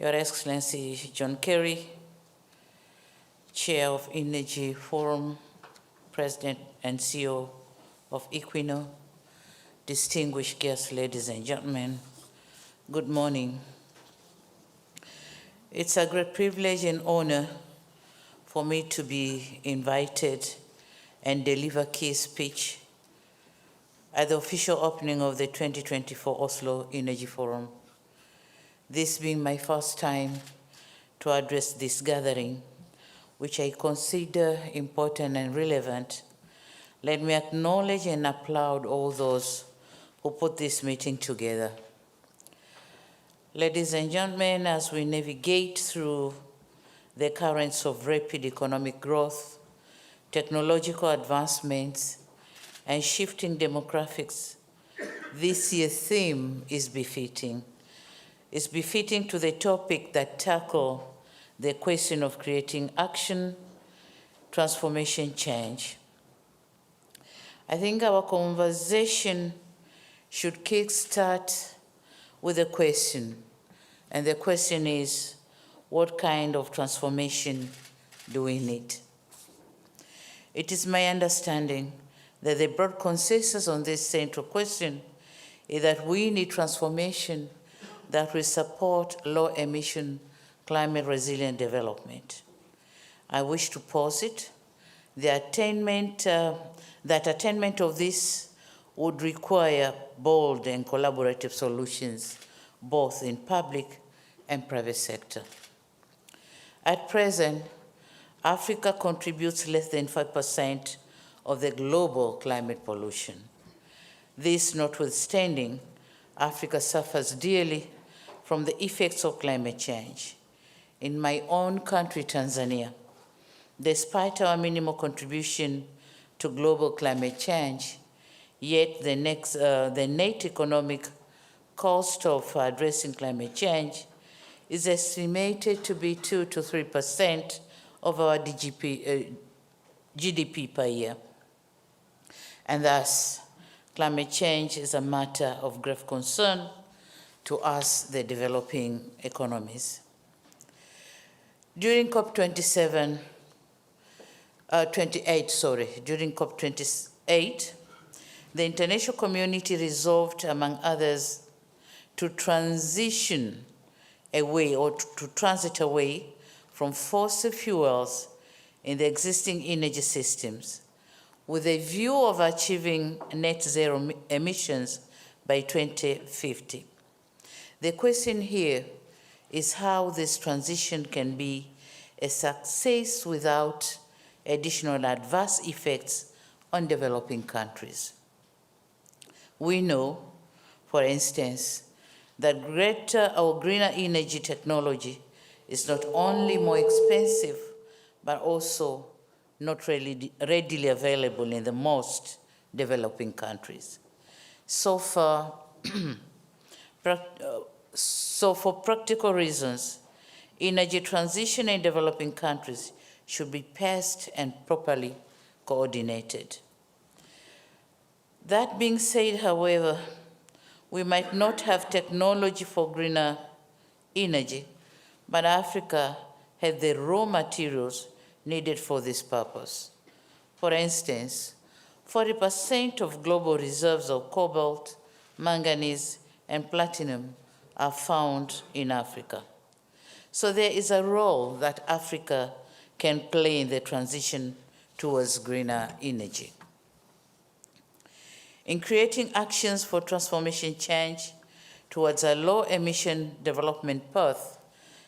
Your Excellency John Kerry, Chair of Energy Forum, President and CEO of Equino, distinguished guests, ladies and gentlemen, good morning. It's a great privilege and honor for me to be invited and deliver key speech at the official opening of the 2024 Oslo Energy Forum. This being my first time to address this gathering, which I consider important and relevant, let me acknowledge and applaud all those who put this meeting together. Ladies and gentlemen, as we navigate through the currents of rapid economic growth, technological advancements, and shifting demographics, this year's theme is befitting. It's befitting to the topic that tackle the question of creating action, transformation, change. I think our conversation should kickstart with a question, and the question is, what kind of transformation do we need? It is my understanding that the broad consensus on this central question is that we need transformation that will support low-emission, climate-resilient development. I wish to posit that attainment of this would require bold and collaborative solutions, both in public and private sector. At present, Africa contributes less than 5% of the global climate pollution. This notwithstanding, Africa suffers dearly from the effects of climate change. In my own country, Tanzania, despite our minimal contribution to global climate change, yet the net economic cost of addressing climate change is estimated to be 2 to 3% of our GDP per year. And thus, climate change is a matter of grave concern to us, the developing economies. During COP28, the international community resolved, among others, to transition away or to transit away from fossil fuels in the existing energy systems with a view of achieving net zero emissions by 2050. The question here is how this transition can be a success without additional adverse effects on developing countries. We know, for instance, that greater or greener energy technology is not only more expensive, but also not readily available in the most developing countries. So for practical reasons, energy transition in developing countries should be paced and properly coordinated. That being said, however, we might not have technology for greener energy, but Africa has the raw materials needed for this purpose. For instance, 40% of global reserves of cobalt, manganese, and platinum are found in Africa. So there is a role that Africa can play in the transition towards greener energy. In creating actions for transformation change towards a low-emission development path,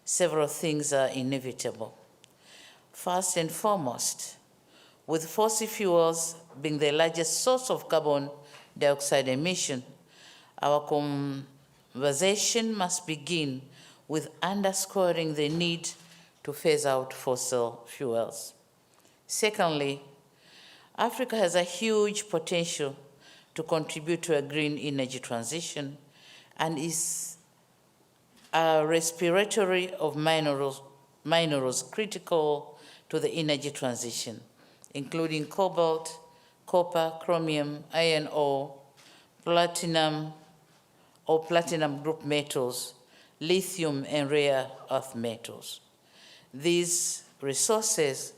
several things are inevitable. First and foremost, with fossil fuels being the largest source of carbon dioxide emission, our conversation must begin with underscoring the need to phase out fossil fuels. Secondly, Africa has a huge potential to contribute to a green energy transition and is a respiratory of minerals critical to the energy transition, including cobalt, copper, chromium, iron ore, platinum or platinum group metals, lithium, and rare earth metals. These resources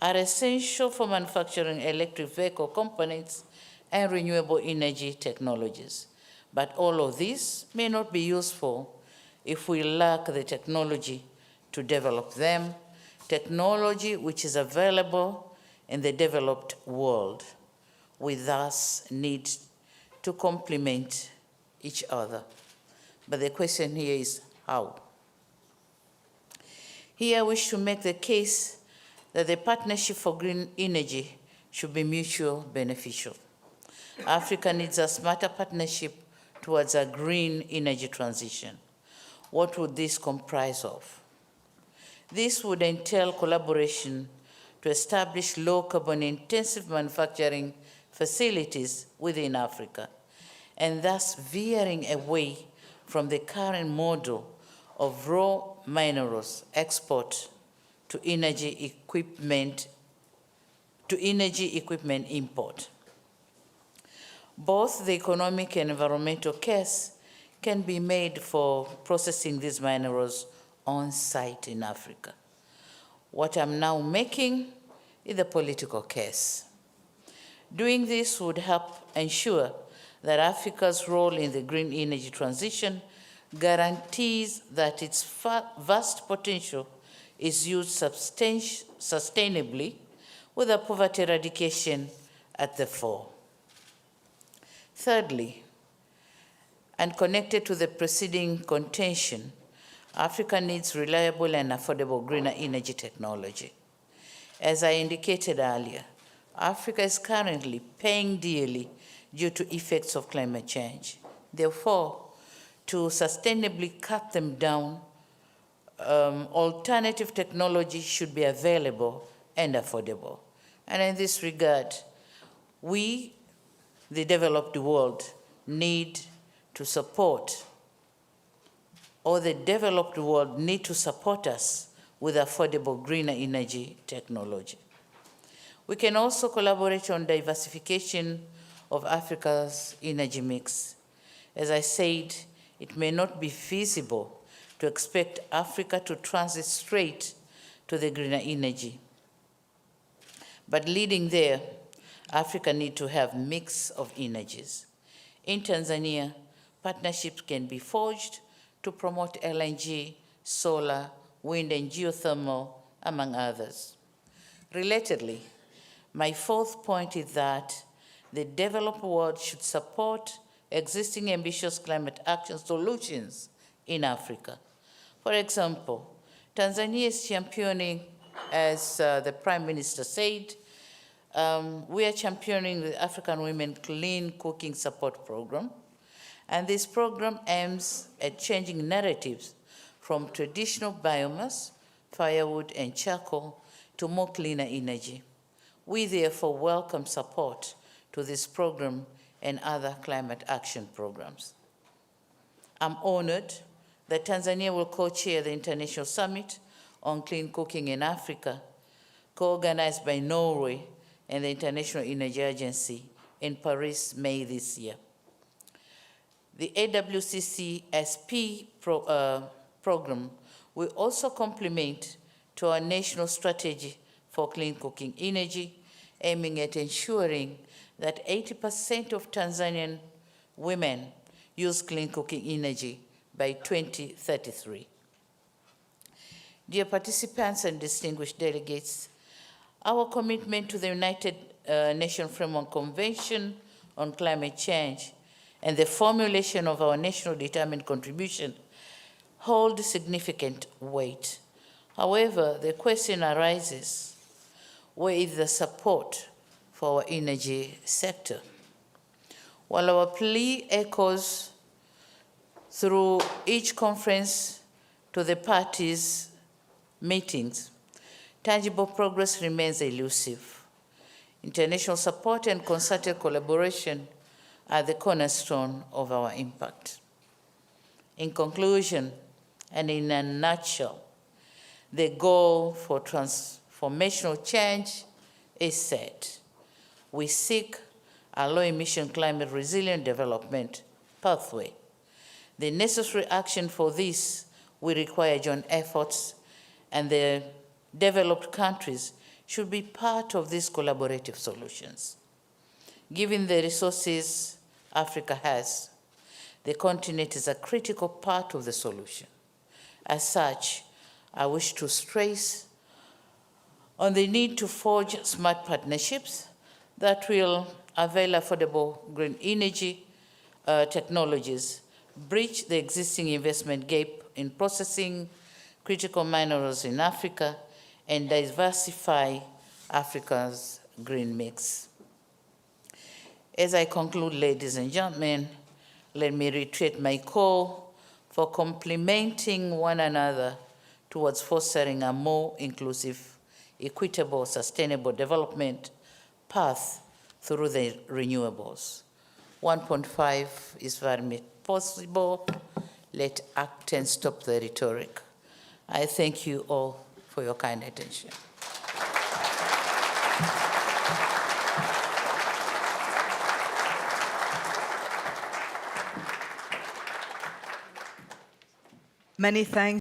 are essential for manufacturing electric vehicle components and renewable energy technologies. But all of this may not be useful if we lack the technology to develop them, technology which is available in the developed world. We thus need to complement each other. But the question here is how? Here I wish to make the case that the partnership for green energy should be mutually beneficial. Africa needs a smarter partnership towards a green energy transition. What would this comprise of? This would entail collaboration to establish low carbon intensive manufacturing facilities within Africa, and thus veering away from the current model of raw minerals export to energy equipment import. Both the economic and environmental case can be made for processing these minerals on site in Africa. What I'm now making is the political case. Doing this would help ensure that Africa's role in the green energy transition guarantees that its vast potential is used sustainably with a poverty eradication at the fore. Thirdly, and connected to the preceding contention, Africa needs reliable and affordable greener energy technology. As I indicated earlier, Africa is currently paying dearly due to effects of climate change. Therefore, to sustainably cut them down, alternative technology should be available and affordable. And in this regard, we, the developed world, need to support, or the developed world need to support us with affordable greener energy technology. We can also collaborate on diversification of Africa's energy mix. As I said, it may not be feasible to expect Africa to transit straight to the greener energy. But leading there, Africa needs to have a mix of energies. In Tanzania, partnerships can be forged to promote LNG, solar, wind, and geothermal, among others. Relatedly, my fourth point is that the developed world should support existing ambitious climate action solutions in Africa. For example, Tanzania is championing, as the Prime Minister said, we are championing the African Women Clean Cooking Support Program. And this program aims at changing narratives from traditional biomass, firewood, and charcoal to more cleaner energy. We therefore welcome support to this program and other climate action programs. I'm honored that Tanzania will co-chair the International Summit on Clean Cooking in Africa, co-organized by Norway and the International Energy Agency in Paris, May this year. The AWCC-SP program will also complement to our national strategy for clean cooking energy, aiming at ensuring that 80% of Tanzanian women use clean cooking energy by 2033. Dear participants and distinguished delegates, our commitment to the United Nations Framework Convention on Climate Change and the formulation of our national determined contribution hold significant weight. However, the question arises, where is the support for our energy sector? While our plea echoes through each conference to the parties' meetings, tangible progress remains elusive. International support and concerted collaboration are the cornerstone of our impact. In conclusion, and in a nutshell, the goal for transformational change is set. We seek a low-emission, climate-resilient development pathway. The necessary action for this will require joint efforts, and the developed countries should be part of these collaborative solutions. Given the resources Africa has, the continent is a critical part of the solution. As such, I wish to stress on the need to forge smart partnerships that will avail affordable green energy technologies, bridge the existing investment gap in processing critical minerals in Africa, and diversify Africa's green mix. As I conclude, ladies and gentlemen, let me reiterate my call for complementing one another towards fostering a more inclusive, equitable, sustainable development path through the renewables. 1.5 is very much possible. Let act and stop the rhetoric. I thank you all for your kind attention. Many thanks.